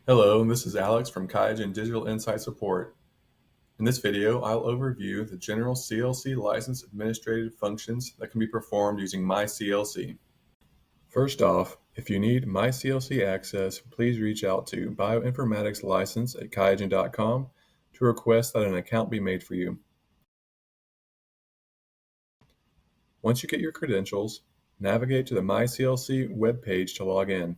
Hello, this is Alex from QIAGEN Digital Insight Support. In this video, I'll overview the general CLC license administrative functions that can be performed using MyCLC. First off, if you need MyCLC access, please reach out to bioinformaticslicense@qiagen.com to request that an account be made for you. Once you get your credentials, navigate to the MyCLC webpage to log in.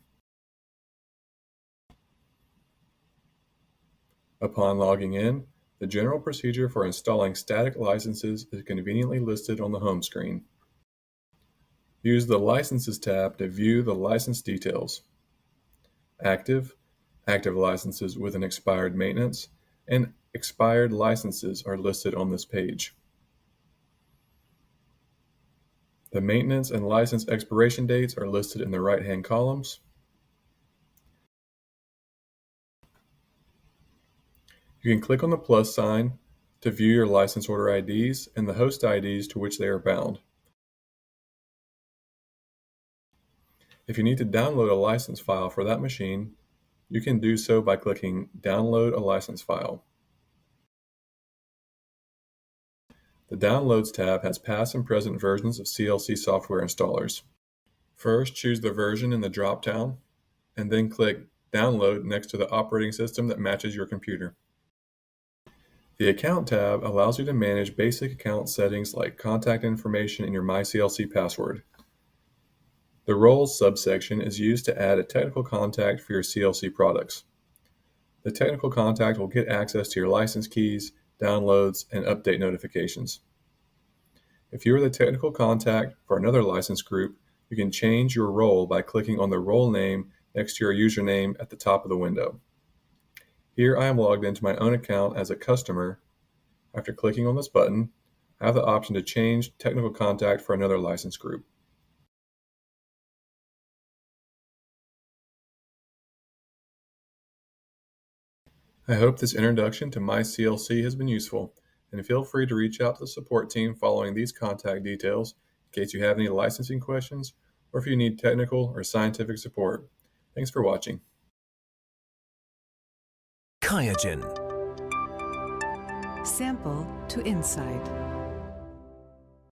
Upon logging in, the general procedure for installing static licenses is conveniently listed on the home screen. Use the Licenses tab to view the license details. Active licenses with an expired maintenance, and expired licenses are listed on this page. The maintenance and license expiration dates are listed in the right-hand columns. You can click on the plus sign to view your license order IDs and the host IDs to which they are bound. If you need to download a license file for that machine, you can do so by clicking Download a License File. The Downloads tab has past and present versions of CLC software installers. First, choose the version in the drop-down, and then click Download next to the operating system that matches your computer. The Account tab allows you to manage basic account settings like contact information and your MyCLC password. The Roles subsection is used to add a technical contact for your CLC products. The technical contact will get access to your license keys, downloads, and update notifications. If you are the technical contact for another license group, you can change your role by clicking on the role name next to your username at the top of the window. Here I am logged into my own account as a customer. After clicking on this button, I have the option to change technical contact for another license group. I hope this introduction to MyCLC has been useful, and feel free to reach out to the support team following these contact details in case you have any licensing questions or if you need technical or scientific support. Thanks for watching. QIAGEN. Sample to insight.